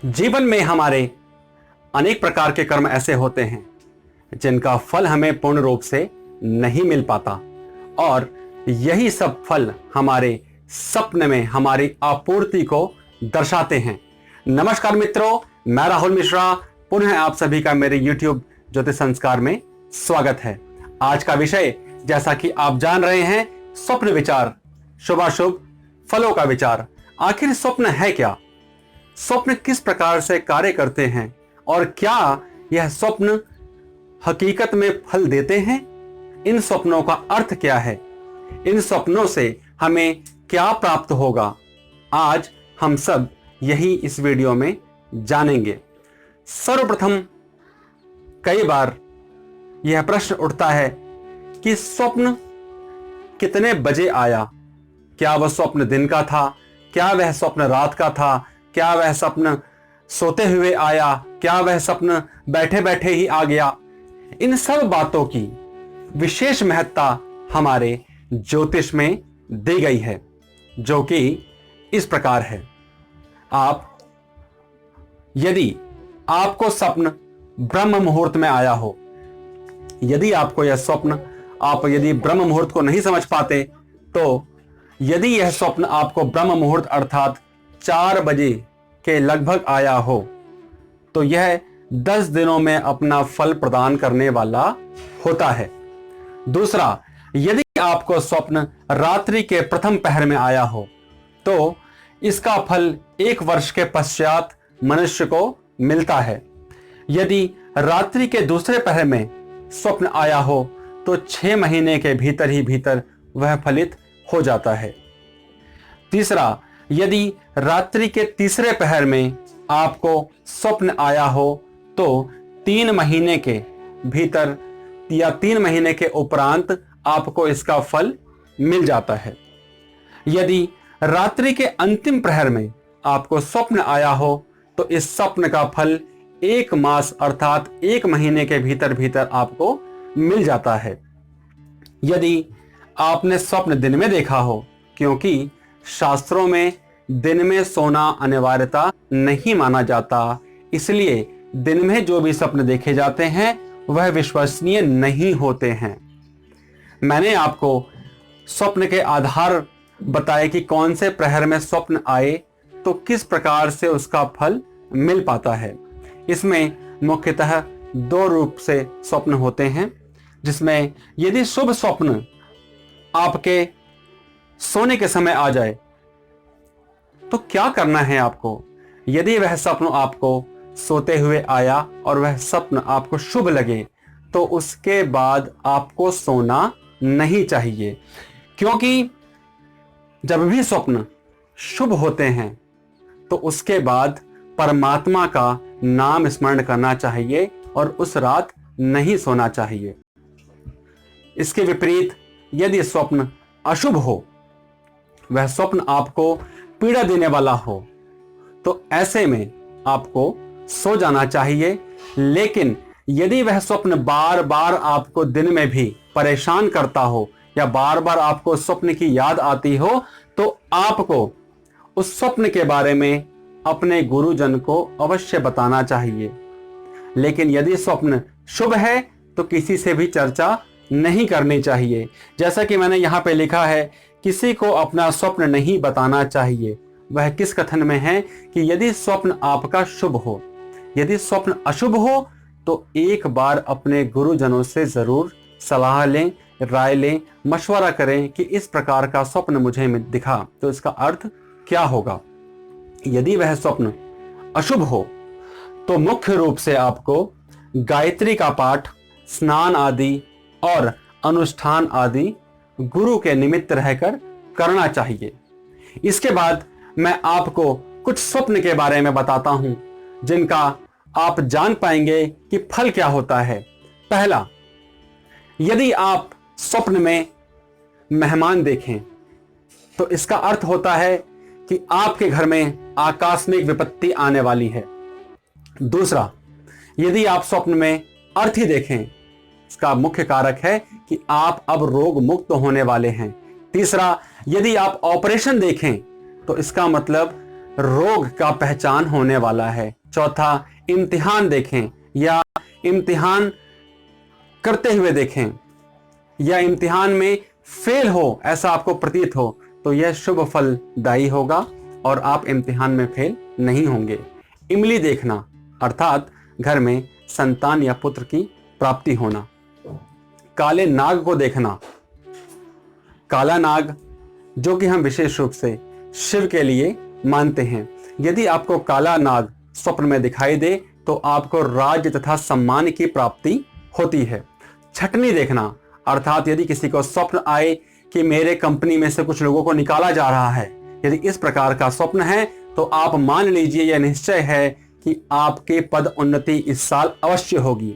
जीवन में हमारे अनेक प्रकार के कर्म ऐसे होते हैं जिनका फल हमें पूर्ण रूप से नहीं मिल पाता और यही सब फल हमारे सपने में हमारी आपूर्ति को दर्शाते हैं। नमस्कार मित्रों, मैं राहुल मिश्रा पुनः आप सभी का मेरे YouTube ज्योतिष संस्कार में स्वागत है। आज का विषय जैसा कि आप जान रहे हैं, स्वप्न विचार, शुभाशुभ फलों का विचार। आखिर स्वप्न है क्या? स्वप्न किस प्रकार से कार्य करते हैं और क्या यह स्वप्न हकीकत में फल देते हैं? इन स्वप्नों का अर्थ क्या है? इन स्वप्नों से हमें क्या प्राप्त होगा? आज हम सब यही इस वीडियो में जानेंगे। सर्वप्रथम कई बार यह प्रश्न उठता है कि स्वप्न कितने बजे आया? क्या वह स्वप्न दिन का था? क्या वह स्वप्न रात का था? क्या वह स्वप्न सोते हुए आया? क्या वह स्वप्न बैठे बैठे ही आ गया? इन सब बातों की विशेष महत्ता हमारे ज्योतिष में दी गई है, जो कि इस प्रकार है। यदि आपको स्वप्न ब्रह्म मुहूर्त में आया हो, यदि आपको यह स्वप्न आप यदि ब्रह्म मुहूर्त को नहीं समझ पाते, तो यदि यह स्वप्न आपको ब्रह्म मुहूर्त अर्थात 4 बजे के लगभग आया हो, तो यह 10 दिनों में अपना फल प्रदान करने वाला होता है। दूसरा, यदि आपको स्वप्न रात्रि के प्रथम पहर में आया हो, तो इसका फल 1 वर्ष के पश्चात मनुष्य को मिलता है। यदि रात्रि के दूसरे पहर में स्वप्न आया हो, तो 6 महीने के भीतर ही भीतर वह फलित हो जाता है। तीसरा, यदि रात्रि के तीसरे पहर में आपको स्वप्न आया हो, तो 3 महीने के भीतर या 3 महीने के उपरांत आपको इसका फल मिल जाता है। यदि रात्रि के अंतिम प्रहर में आपको स्वप्न आया हो, तो इस स्वप्न का फल 1 मास अर्थात 1 महीने के भीतर भीतर आपको मिल जाता है। यदि आपने स्वप्न दिन में देखा हो, क्योंकि शास्त्रों में दिन में सोना अनिवार्यता नहीं माना जाता, इसलिए दिन में जो भी स्वप्न देखे जाते हैं वह विश्वसनीय नहीं होते हैं। मैंने आपको स्वप्न के आधार बताए कि कौन से प्रहर में स्वप्न आए तो किस प्रकार से उसका फल मिल पाता है। इसमें मुख्यतः 2 रूप से स्वप्न होते हैं, जिसमें यदि शुभ स्वप्न आपके सोने के समय आ जाए, तो क्या करना है आपको? यदि वह स्वप्न आपको सोते हुए आया और वह स्वप्न आपको शुभ लगे, तो उसके बाद आपको सोना नहीं चाहिए, क्योंकि जब भी स्वप्न शुभ होते हैं तो उसके बाद परमात्मा का नाम स्मरण करना चाहिए और उस रात नहीं सोना चाहिए। इसके विपरीत यदि स्वप्न अशुभ हो, वह स्वप्न आपको पीड़ा देने वाला हो, तो ऐसे में आपको सो जाना चाहिए। लेकिन यदि वह स्वप्न बार बार आपको दिन में भी परेशान करता हो या बार बार आपको स्वप्न की याद आती हो, तो आपको उस स्वप्न के बारे में अपने गुरुजन को अवश्य बताना चाहिए। लेकिन यदि स्वप्न शुभ है तो किसी से भी चर्चा नहीं करनी चाहिए। जैसा कि मैंने यहाँ पे लिखा है, किसी को अपना स्वप्न नहीं बताना चाहिए। वह किस कथन में है कि यदि स्वप्न आपका शुभ हो, यदि स्वप्न अशुभ हो, तो एक बार अपने गुरुजनों से जरूर सलाह लें, राय लें, मशवरा करें कि इस प्रकार का स्वप्न मुझे दिखा तो इसका अर्थ क्या होगा। यदि वह स्वप्न अशुभ हो, तो मुख्य रूप से आपको गायत्री का पाठ, स्नान आदि और अनुष्ठान आदि गुरु के निमित्त रहकर करना चाहिए। इसके बाद मैं आपको कुछ स्वप्न के बारे में बताता हूं, जिनका आप जान पाएंगे कि फल क्या होता है। पहला, यदि आप स्वप्न में मेहमान देखें, तो इसका अर्थ होता है कि आपके घर में आकस्मिक विपत्ति आने वाली है। दूसरा, यदि आप स्वप्न में अर्थी देखें, इसका मुख्य कारक है कि आप अब रोग मुक्त होने वाले हैं। तीसरा, यदि आप ऑपरेशन देखें, तो इसका मतलब रोग का पहचान होने वाला है। चौथा, इम्तिहान देखें या इम्तिहान करते हुए देखें या इम्तिहान में फेल हो ऐसा आपको प्रतीत हो तो यह शुभ फलदायी होगा और आप इम्तिहान में फेल नहीं होंगे। इमली देखना अर्थात घर में संतान या पुत्र की प्राप्ति होना। काले नाग को देखना, काला नाग जो कि हम विशेष रूप से शिव के लिए मानते हैं, यदि आपको काला नाग स्वप्न में दिखाई दे तो आपको राज्य तथा सम्मान की प्राप्ति होती है। छटनी देखना अर्थात यदि किसी को स्वप्न आए कि मेरे कंपनी में से कुछ लोगों को निकाला जा रहा है, यदि इस प्रकार का स्वप्न है तो आप मान लीजिए यह निश्चय है कि आपके पद उन्नति इस साल अवश्य होगी।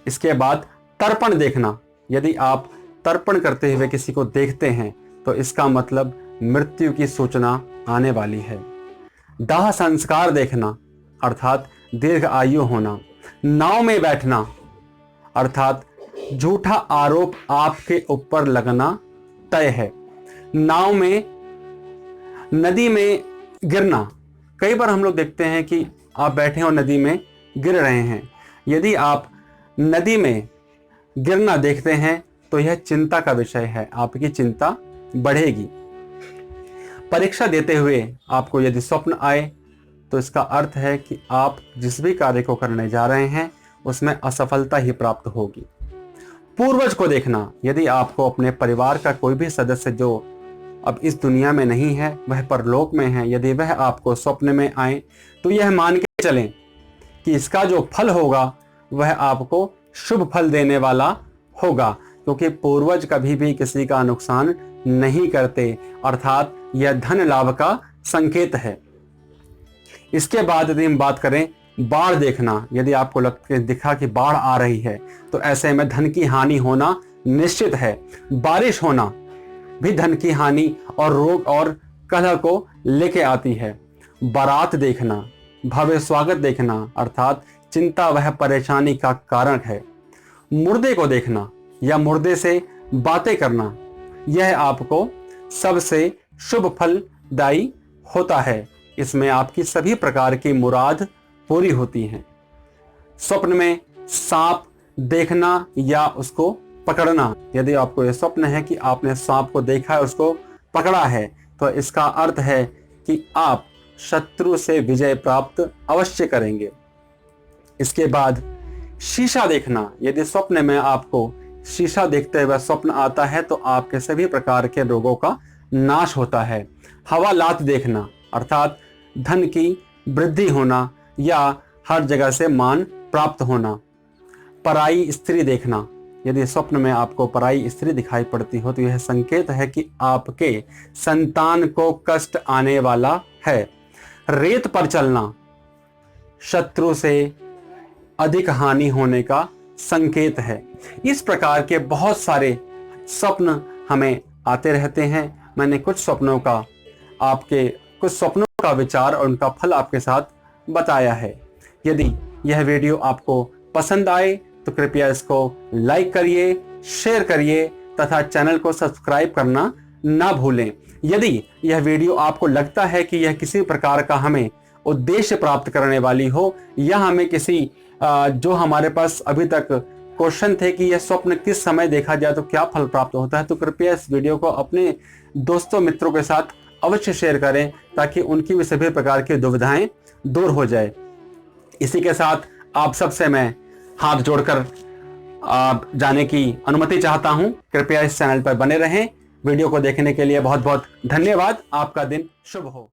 इसके बाद तर्पण देखना, यदि आप तर्पण करते हुए किसी को देखते हैं तो इसका मतलब मृत्यु की सूचना आने वाली है। दाह संस्कार देखना अर्थात दीर्घ आयु होना। नाव में बैठना अर्थात झूठा आरोप आपके ऊपर लगना तय है। नाव में नदी में गिरना, कई बार हम लोग देखते हैं कि आप बैठे और नदी में गिर रहे हैं। यदि आप नदी में गिरना देखते हैं तो यह चिंता का विषय है, आपकी चिंता बढ़ेगी। परीक्षा देते हुए आपको यदि स्वप्न आए तो इसका अर्थ है कि आप जिस भी कार्य को करने जा रहे हैं उसमें असफलता ही प्राप्त होगी। पूर्वज को देखना, यदि आपको अपने परिवार का कोई भी सदस्य जो अब इस दुनिया में नहीं है वह परलोक में है, यदि वह आपको स्वप्न में आए तो यह मान के चलें कि इसका जो फल होगा वह आपको शुभ फल देने वाला होगा, क्योंकि पूर्वज कभी भी किसी का नुकसान नहीं करते, अर्थात यह धन लाभ का संकेत है। इसके बाद यदि हम बात करें बाढ़ देखना, यदि आपको दिखा कि बाढ़ आ रही है तो ऐसे में धन की हानि होना निश्चित है। बारिश होना भी धन की हानि और रोग और कलह को लेके आती है। बारात देखना, भव्य स्वागत देखना अर्थात चिंता वह परेशानी का कारण है। मुर्दे को देखना या मुर्दे से बातें करना, यह आपको सबसे शुभ फलदायी होता है। इसमें आपकी सभी प्रकार की मुराद पूरी होती हैं। स्वप्न में सांप देखना या उसको पकड़ना, यदि आपको यह स्वप्न है कि आपने सांप को देखा है, उसको पकड़ा है, तो इसका अर्थ है कि आप शत्रु से विजय प्राप्त अवश्य करेंगे। इसके बाद शीशा देखना, यदि स्वप्न में आपको शीशा देखते हुए स्वप्न आता है तो आपके सभी प्रकार के रोगों का नाश होता है। हवा लात देखना अर्थात धन की वृद्धि होना या हर जगह से मान प्राप्त होना। पराई स्त्री देखना, यदि स्वप्न में आपको पराई स्त्री दिखाई पड़ती हो तो यह संकेत है कि आपके संतान को कष्ट आने वाला है। रेत पर चलना शत्रु से अधिक हानि होने का संकेत है। इस प्रकार के बहुत सारे स्वप्न हमें आते रहते हैं। मैंने कुछ स्वप्नों का विचार और उनका फल आपके साथ बताया है। यदि यह वीडियो आपको पसंद आए तो कृपया इसको लाइक करिए, शेयर करिए तथा चैनल को सब्सक्राइब करना ना भूलें। यदि यह वीडियो आपको लगता है कि यह किसी प्रकार का हमें उद्देश्य प्राप्त करने वाली हो या हमें किसी जो हमारे पास अभी तक क्वेश्चन थे कि यह स्वप्न किस समय देखा जाए तो क्या फल प्राप्त होता है, तो कृपया इस वीडियो को अपने दोस्तों मित्रों के साथ अवश्य शेयर करें ताकि उनकी भी सभी प्रकार की दुविधाएं दूर हो जाए। इसी के साथ आप सबसे मैं हाथ जोड़कर जाने की अनुमति चाहता हूं। कृपया इस चैनल पर बने रहें। वीडियो को देखने के लिए बहुत बहुत धन्यवाद। आपका दिन शुभ हो।